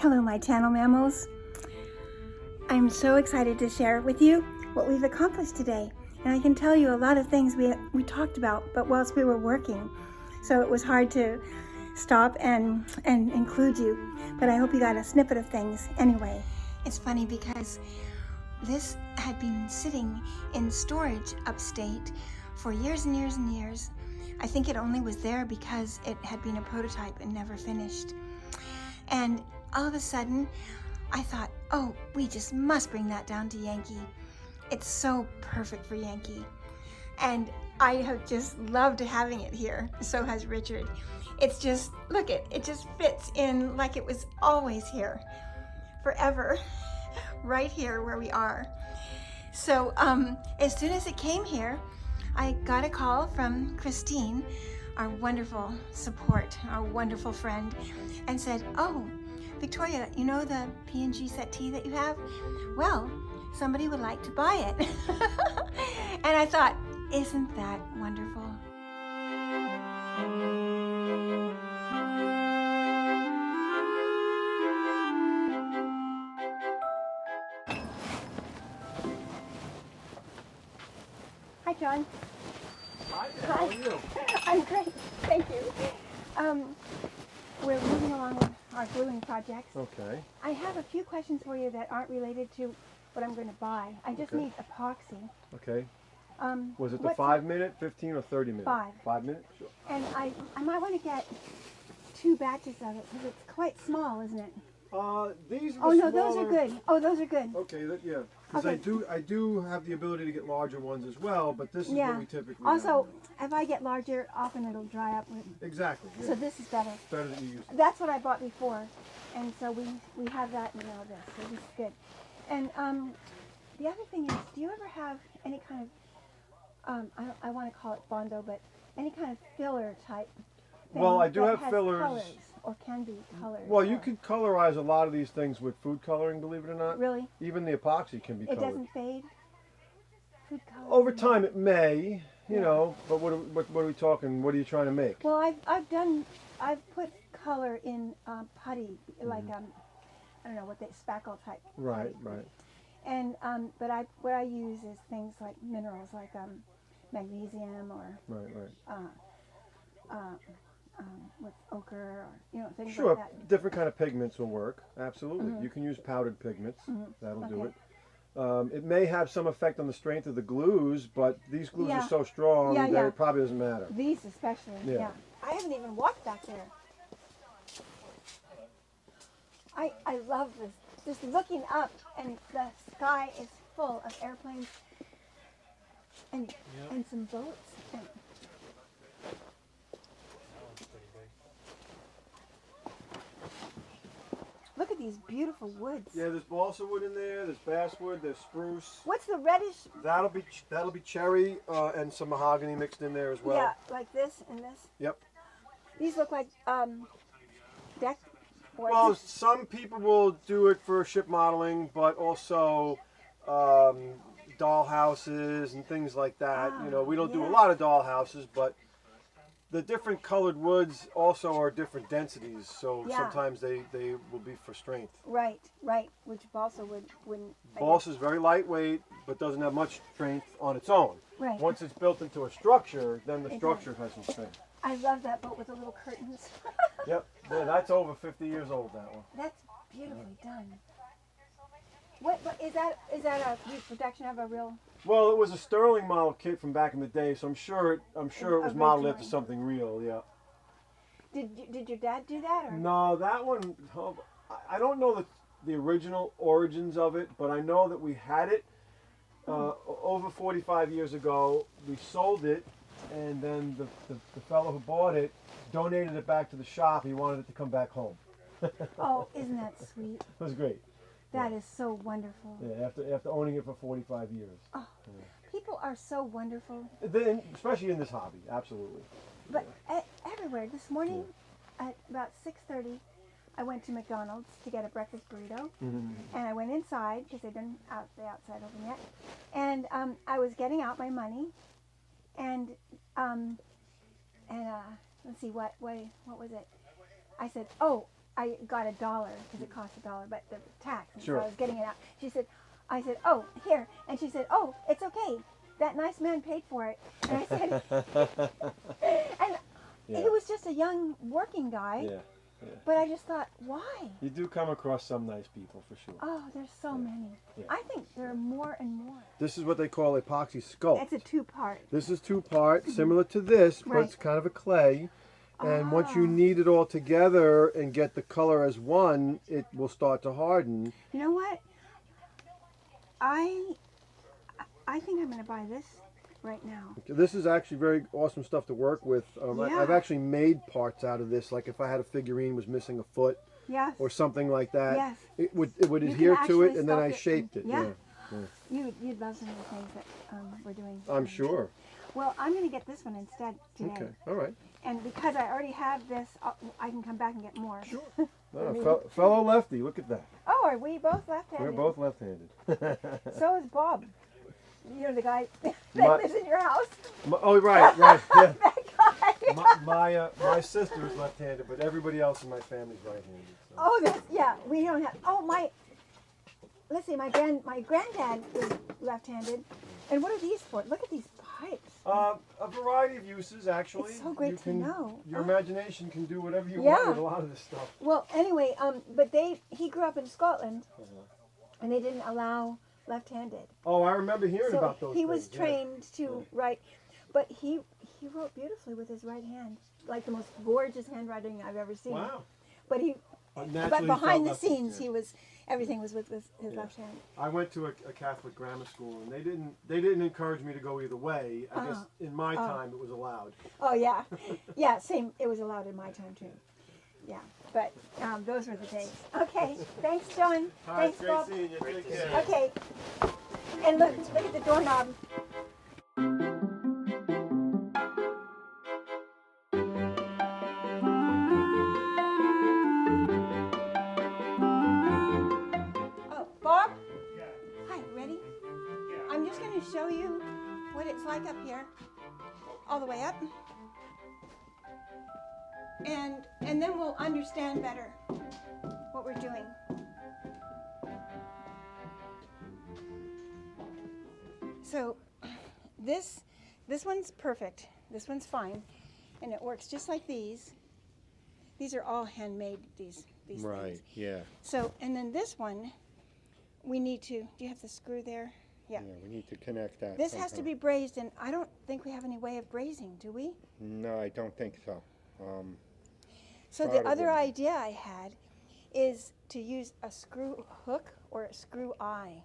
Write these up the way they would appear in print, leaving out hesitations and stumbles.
Hello, my channel mammals. I'm so excited to share with you what we've accomplished today. And I can tell you a lot of things we talked about, but whilst we were working. So it was hard to stop and include you. But I hope you got a snippet of things anyway. It's funny because this had been sitting in storage upstate for years and years and years. I think it only was there because it had been a prototype and never finished. And all of a sudden, I thought, oh, we just must bring that down to Yankee. It's so perfect for Yankee. And I have just loved having it here. So has Richard. It's just, look it just fits in like it was always here, forever, right here where we are. So as soon as it came here, I got a call from Christine, our wonderful support, our wonderful friend, and said, oh, Victoria, you know the P&G settee that you have? Well, somebody would like to buy it. And I thought, isn't that wonderful? Hi, John. Hi, how are you? I'm great, thank you. We're moving along with our gluing projects. Okay. I have a few questions for you that aren't related to what I'm going to buy. I just need epoxy. Okay. Was it the what's 5 minute, 15, or 30 minute? 5. 5 minutes? Sure. And I might want to get 2 batches of it because it's quite small, isn't it? These are Oh the no, those are smaller- good. Oh, those are good. Okay, yeah. Because Okay. I do have the ability to get larger ones as well, but this is Yeah. what we typically Also, have. if I get larger, often it'll dry up. Exactly. Yeah. So this is better. It's better that you use it. That's what I bought before, and so we have that and now this. So this is good. And the other thing is, do you ever have any kind of I want to call it Bondo, but any kind of filler type thing? Well, I do that have has fillers. colors, or can be colors. Well, you or- can colorize a lot of these things with food coloring, believe it or not. Really? Even the epoxy can be It colored. doesn't fade. Food color. Over time, it may, you Yeah. know, but what are we talking? What are you trying to make? Well, I've put color in putty, like I don't know what they spackle type. Right, putty. right. And what I use is things like minerals, like magnesium or Right, right. with ochre, or things Sure, like that. different kind of pigments will work. Absolutely, you can use powdered pigments. That'll do Okay. it. It may have some effect on the strength of the glues, but these glues Yeah. are so strong Yeah, that yeah. it probably doesn't matter. These especially. Yeah. Yeah. I haven't even walked back there. I love this. Just looking up, and the sky is full of airplanes and some boats. And look at these beautiful woods. Yeah, there's balsa wood in there. There's basswood. There's spruce. What's the reddish? That'll be cherry and some mahogany mixed in there as well. Yeah, like this and this. Yep. These look like deck boards. Well, some people will do it for ship modeling, but also doll houses and things like that. You know, we don't do a yeah. lot of doll houses, but the different colored woods also are different densities. So Yeah. sometimes they will be for strength. Right. Which balsa wouldn't. I guess. Balsa is very lightweight, but doesn't have much strength on its own. Right. Once it's built into a structure, then the It structure has some strength. I love that boat with the little curtains. Yep. Yeah, that's over 50 years old, that one. That's beautifully done. What is that? Is that a reproduction of a real? Well, it was a Sterling model kit from back in the day, so I'm sure it was modeled after Originally. something real. Yeah. Did your dad do that? Or? No, that one. I don't know the original origins of it, but I know that we had it over 45 years ago. We sold it, and then the fellow who bought it donated it back to the shop. He wanted it to come back home. Oh, isn't that sweet? It was great. That is so wonderful. Yeah, after owning it for 45 years. Oh, people are so wonderful. Then, especially in this hobby, absolutely. But everywhere. This morning at about 6:30, I went to McDonald's to get a breakfast burrito, and I went inside because they didn't the outside open yet, and I was getting out my money, and let's see what was it? I said, oh, I got $1 because it cost $1, but the tax. And Sure. So I was getting it out. She said, I said, oh, here. And she said, oh, it's okay. That nice man paid for it. And I said, and Yeah. he was just a young working guy. Yeah. Yeah. But I just thought, why? You do come across some nice people for sure. Oh, there's so many. Yeah. I think there are more and more. This is what they call epoxy sculpt. It's a two-part. This is 2-part, similar to this, but Right. it's kind of a clay. And once you knead it all together and get the color as one, it will start to harden. You know what? I think I'm going to buy this right now. This is actually very awesome stuff to work with. Yeah. I've actually made parts out of this, like if I had a figurine was missing a foot Yes. or something like that. Yes. It would can adhere to it, actually and then sculpt I it. shaped it. Yeah. Yeah. You'd love some of the things that we're doing. I'm sure. Well, I'm going to get this one instead today. Okay. All right. And because I already have this, I can come back and get more. Sure. Fellow lefty, look at that. Oh, are we both left-handed? We're both left-handed. So is Bob. You know, the guy that My- lives in your house. Oh, right. Yeah. That guy. My sister is left-handed, but everybody else in my family's right-handed. So. Oh, that's, yeah, we don't have, let's see, my granddad was left-handed. And what are these for? Look at these pipes. A variety of uses, actually. It's so great to know. Your imagination can do whatever you Yeah. want with a lot of this stuff. Well, anyway, but he grew up in Scotland, and they didn't allow left-handed. Oh, I remember hearing So about those he things. was trained to write, but he wrote beautifully with his right hand, like the most gorgeous handwriting I've ever seen. Wow. But but behind the scenes, everything was with his left hand. I went to a Catholic grammar school, and they didn't encourage me to go either way. I guess in my time it was allowed. Oh yeah, yeah, same. It was allowed in my time too. Yeah, but those were the days. Okay, thanks, John. All right, Thanks, great Bob. seeing you. Take care. Okay, and look at the doorknob. Oh, Bob? Yeah. Hi, ready? Yeah. I'm just going to show you what it's like up here, all the way up. And then we'll understand better what we're doing. So this one's perfect. This one's fine. And it works just like these. These are all handmade, these Right, things. yeah. So, and then this one, we need to, do you have the screw there? Yeah. Yeah, we need to connect that. This has to somehow. be brazed, and I don't think we have any way of brazing, do we? No, I don't think so. So Thought the it other would be. idea I had is to use a screw hook or a screw eye.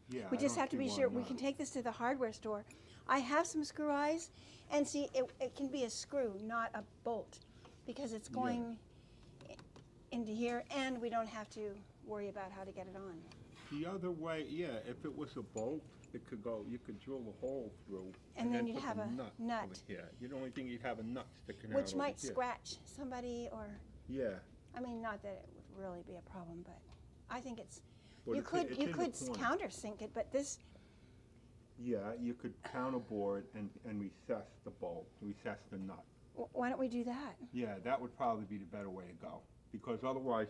Yeah. We just have to be sure. We can take this to the hardware store. I have some screw eyes, and see, it can be a screw, not a bolt, because it's going into here, and we don't have to worry about how to get it on. The other way, yeah, if it was a bolt, it could go, you could drill a hole through. And then you'd put have the a nut. nut. Yeah, you'd only think you'd have a nut sticking out Which over might here. scratch somebody, or, Yeah. I mean, not that it would really be a problem, but I think it's, But you it's could in the corner. countersink it, but this, Yeah, you could counterboard and recess the bolt, recess the nut. why don't we do that? Yeah, that would probably be the better way to go. Because otherwise,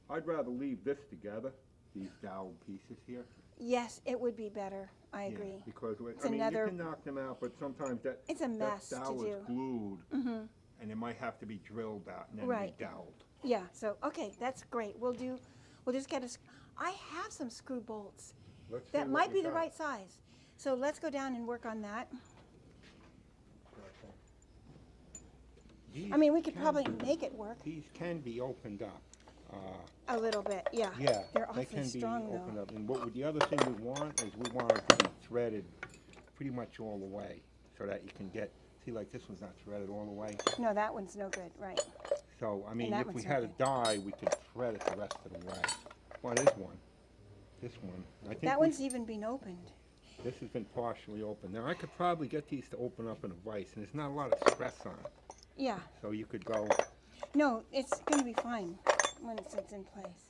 I'd rather leave this together, these dowel pieces here. Yes, it would be better. I Yeah, agree. because, It's I mean, another- you can knock them out, but sometimes that, It's a mess to that dowel do. is glued, Mm-hmm. and it might have to be drilled out and then Right. redoweled. Yeah, so, okay, that's great. We'll just get I have some screw bolts. Let's see That what might we be the got. right size. So let's go down and work on that. These I mean, we could can probably be- make it work These can be opened up. a little bit, yeah. Yeah, They're they awfully can be strong, opened though. up. And the other thing we want is we want it to be threaded pretty much all the way, so that you can get, see, like this one's not threaded all the way. No, that one's no good, right. So, I mean, that if we one's had a okay. die, we could thread it the rest of the way. Well, there's one. This one. I think That one's even been opened. this has been partially open. Now, I could probably get these to open up in a vise, and there's not a lot of stress on it. Yeah. So you could go, No, it's going to be fine when it's in place.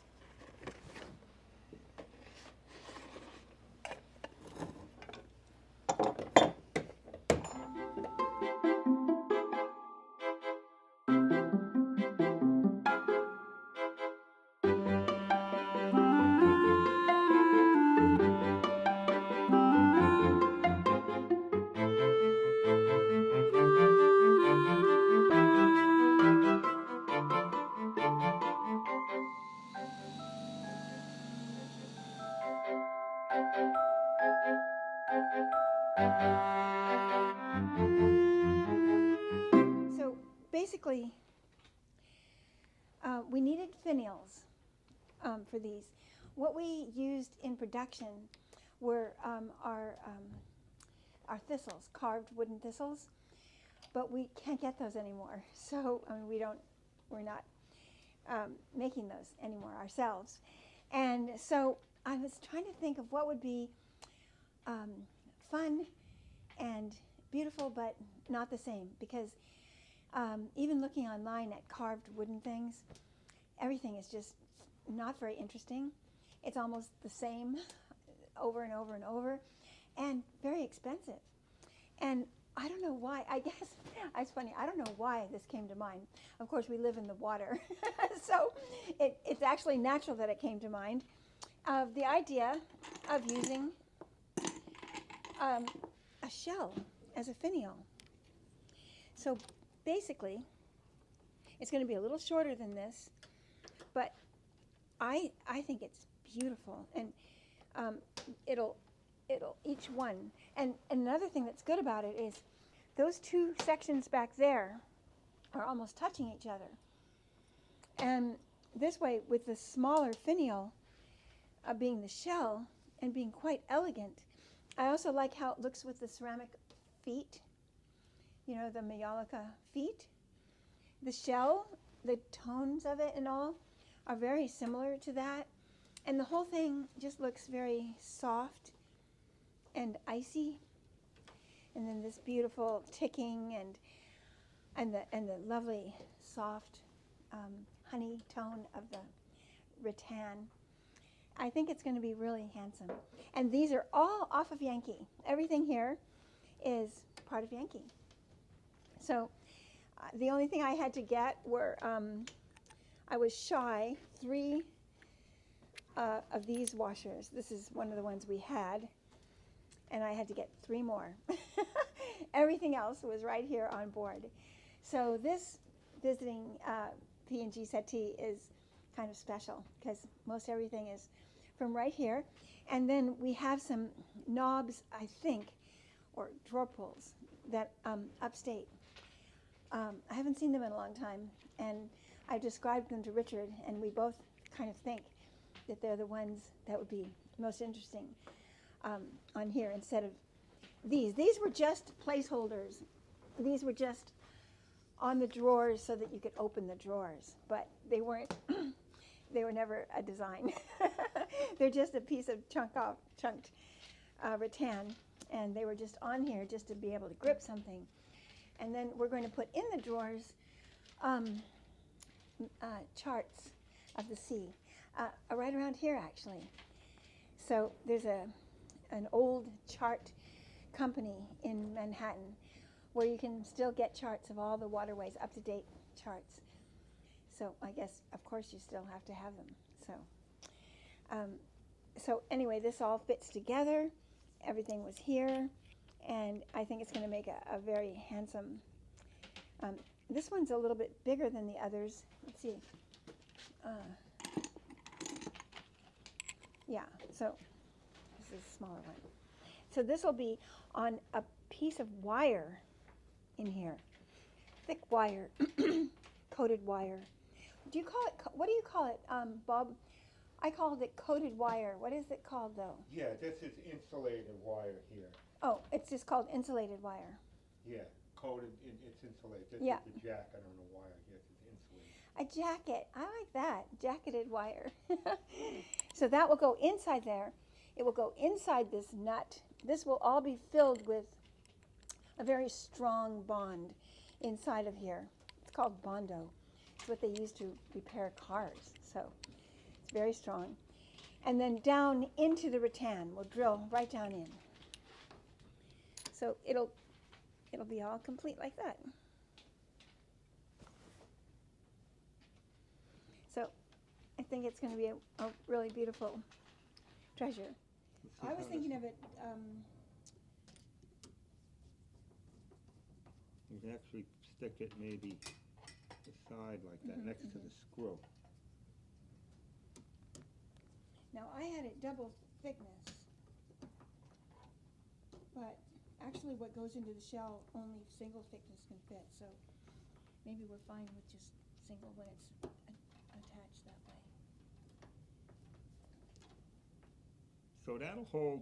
So basically, we needed finials for these. What we used in production were our thistles, carved wooden thistles, but we can't get those anymore. So I mean, we're not making those anymore ourselves. And so I was trying to think of what would be fun and beautiful, but not the same, because even looking online at carved wooden things, everything is just not very interesting. It's almost the same over and over and over, and very expensive. And I don't know why. I guess it's funny. I don't know why this came to mind. Of course, we live in the water, so it's actually natural that it came to mind. The idea of using a shell as a finial. So basically, it's going to be a little shorter than this, but I think it's beautiful, and it'll each one. And another thing that's good about it is those two sections back there are almost touching each other. And this way, with the smaller finial being the shell and being quite elegant, I also like how it looks with the ceramic feet, you know, the Mayolica feet. The shell, the tones of it and all are very similar to that. And the whole thing just looks very soft and icy. And then this beautiful ticking and the lovely soft honey tone of the rattan. I think it's going to be really handsome. And these are all off of Yankee. Everything here is part of Yankee. So the only thing I had to get were, I was shy 3 of these washers. This is one of the ones we had, and I had to get 3 more. Everything else was right here on board. So this visiting P&G settee is kind of special because most everything is from right here. And then we have some knobs, I think, or drawer pulls that upstate. I haven't seen them in a long time, and I described them to Richard, and we both kind of think that they're the ones that would be most interesting on here instead of these. These were just placeholders. These were just on the drawers so that you could open the drawers, but they weren't. They were never a design. They're just a piece of chunked rattan, and they were just on here just to be able to grip something. And then we're going to put in the drawers charts of the sea, right around here actually. So there's an old chart company in Manhattan where you can still get charts of all the waterways, up-to-date charts. So I guess, of course, you still have to have them. So anyway, this all fits together. Everything was here, and I think it's going to make a very handsome. This one's a little bit bigger than the others. Let's see. Yeah, so this is a smaller one. So this will be on a piece of wire in here, thick wire, coated wire. Do you call it, what do you call it, Bob? I called it coated wire. What is it called, though? Yeah, this is insulated wire here. Oh, it's just called insulated wire. Yeah, coated, it's insulated. This Yeah. is the jack, I don't know why, I guess it's insulated. A jacket. I like that. Jacketed wire. So that will go inside there. It will go inside this nut. This will all be filled with a very strong bond inside of here. It's called Bondo. It's what they use to repair cars. So it's very strong. And then down into the rattan. We'll drill right down in. So it'll be all complete like that. So I think it's going to be a really beautiful treasure. I was thinking of it, You can actually stick it maybe aside like that, next to the screw. now I had it double thickness, but actually what goes into the shell, only single thickness can fit, so maybe we're fine with just single when it's attached that way. So that'll hold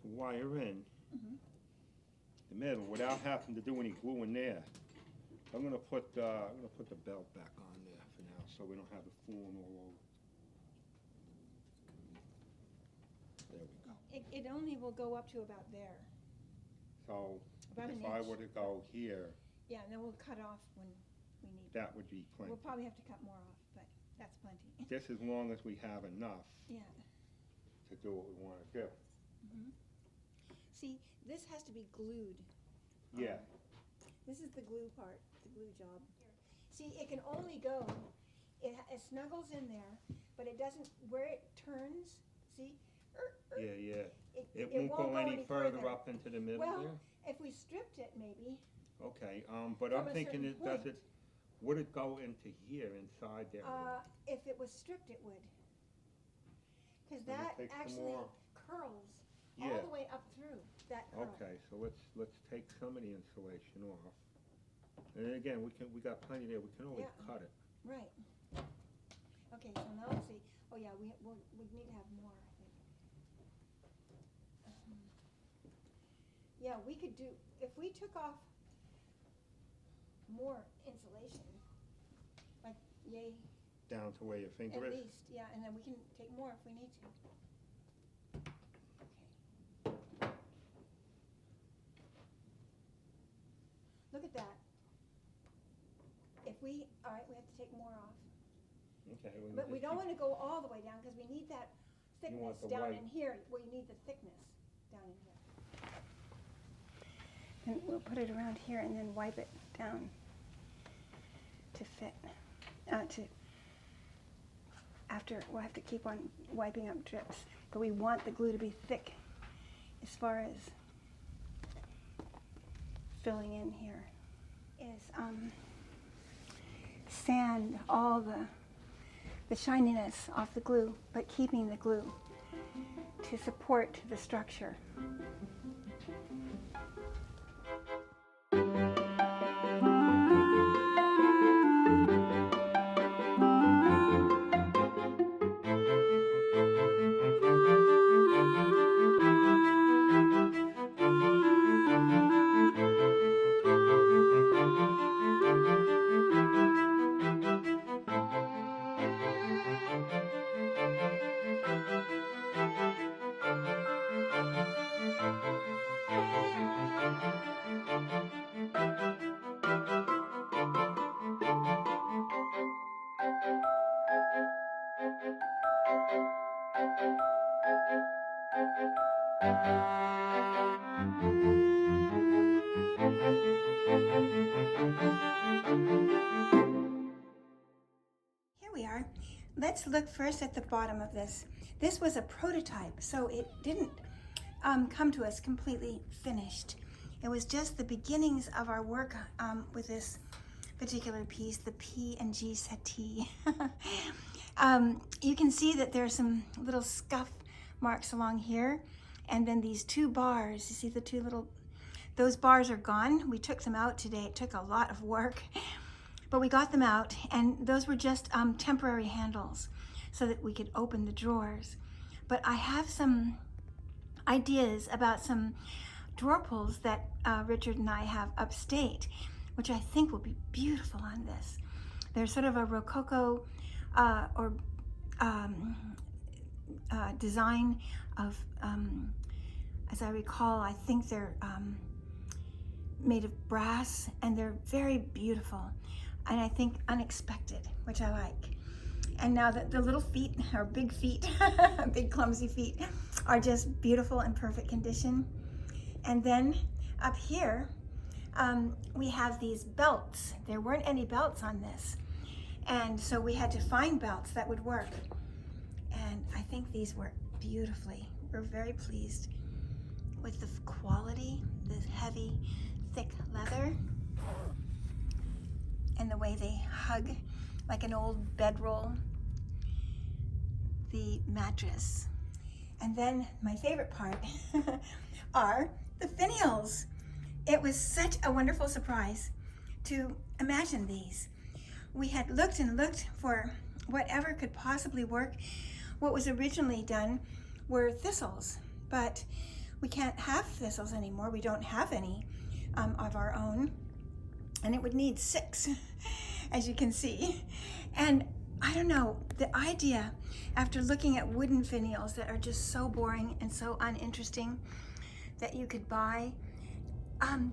the wire in Mhm. the middle without having to do any glue in there. I'm gonna put the belt back on there for now, so we don't have it fooling all over. There we go. It only will go up to about there. So About an if I inch. were to go here, Yeah, and then we'll cut off when we need. that would be plenty. We'll probably have to cut more off, but that's plenty. Just as long as we have enough Yeah. to do what we wanna do. See, this has to be glued. Yeah, This is the glue part, the glue job. See, it can only go, it snuggles in there, but it doesn't, where it turns, see? yeah. It It won't go any further up into the middle Well, there? if we stripped it, maybe. Okay, but From I'm a thinking certain does point. it, would it go into here, inside there? If it was stripped, it would. Because Let me that take some actually more. curls all Yeah. the way up through that curl. Okay, so let's take some of the insulation off. And then again, we got plenty there, we can always Yeah. cut it. Right. Okay, so now let's see. Oh yeah, we need to have more, I think. Yeah, we could do, if we took off more insulation, like yay, Down to where your finger at is? least, yeah, and then we can take more if we need to. Okay. Look at that. All right, we have to take more off. Okay. But we don't want to go all the way down because we need that thickness the down white. in here. Well, you need the thickness down in here. And we'll put it around here and then wipe it down to fit. We'll have to keep on wiping up drips. But we want the glue to be thick as far as filling in here. Is sand all the shininess off the glue, but keeping the glue to support the structure. Here we are. Let's look first at the bottom of this. This was a prototype, so it didn't come to us completely finished. It was just the beginnings of our work with this particular piece, the P&G settee. You can see that there's some little scuff marks along here, and then these two bars, you see the two little, those bars are gone. We took them out today. It took a lot of work, but we got them out, and those were just temporary handles so that we could open the drawers. But I have some ideas about some drawer pulls that Richard and I have upstate, which I think will be beautiful on this. They're sort of a Rococo design of, as I recall, I think they're made of brass, and they're very beautiful, and I think unexpected, which I like. And now the little feet, or big feet, big clumsy feet, are just beautiful and perfect condition. And then up here, we have these belts. There weren't any belts on this, and so we had to find belts that would work. And I think these work beautifully. We're very pleased with the quality, this heavy, thick leather, and the way they hug like an old bedroll the mattress. And then my favorite part are the Finials. It was such a wonderful surprise to imagine these. We had looked and looked for whatever could possibly work. What was originally done were thistles, but we can't have thistles anymore. We don't have any of our own, and it would need 6, as you can see. And I don't know, the idea, after looking at wooden finials that are just so boring and so uninteresting that you could buy,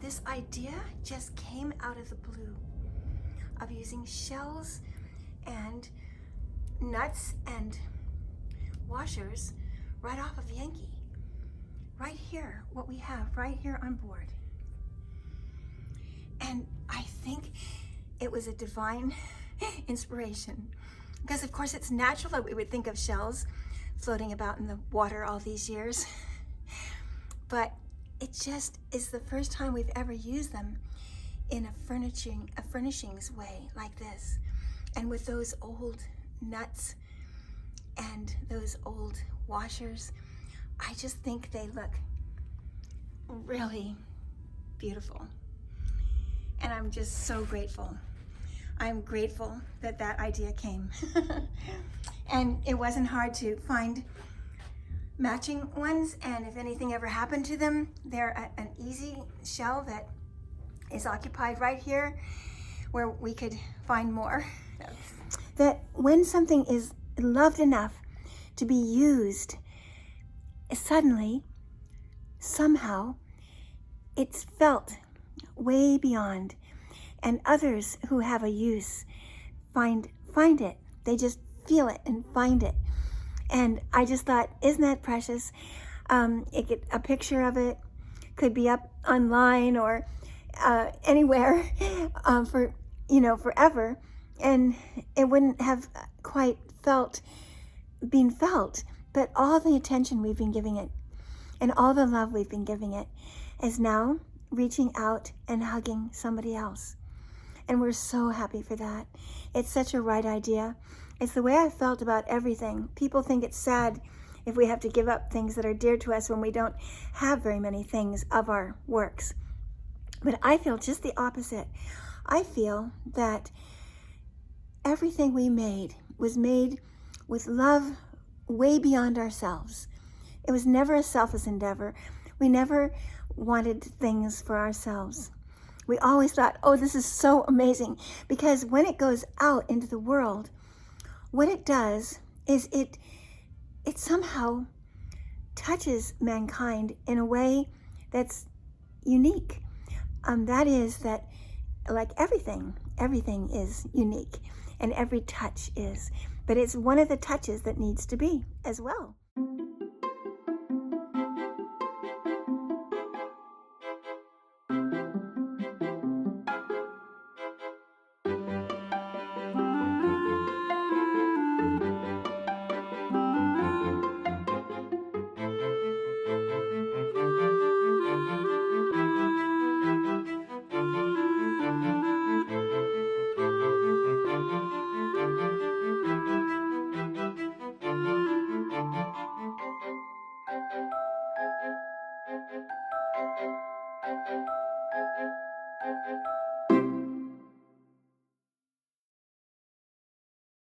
this idea just came out of the blue of using shells and nuts and washers right off of Yankee. Right here, what we have right here on board. And I think it was a divine inspiration, because of course it's natural that we would think of shells floating about in the water all these years, but it just is the first time we've ever used them in a furnishings way like this. And with those old nuts and those old washers, I just think they look really beautiful. And I'm just so grateful. I'm grateful that that idea came. And it wasn't hard to find matching ones, and if anything ever happened to them, they're an easy shell that is occupied right here where we could find more. That when something is loved enough to be used, suddenly, somehow, it's felt way beyond, and others who have a use find it. They just feel it and find it. And I just thought, isn't that precious? A picture of it could be up online or anywhere for forever, and it wouldn't have quite been felt. But all the attention we've been giving it and all the love we've been giving it is now reaching out and hugging somebody else. And we're so happy for that. It's such a right idea. It's the way I felt about everything. People think it's sad if we have to give up things that are dear to us when we don't have very many things of our works. But I feel just the opposite. I feel that everything we made was made with love way beyond ourselves. It was never a selfish endeavor. We never wanted things for ourselves. We always thought, oh, this is so amazing, because when it goes out into the world, what it does is it somehow touches mankind in a way that's unique. That is that, like everything is unique, and every touch is. But it's one of the touches that needs to be as well.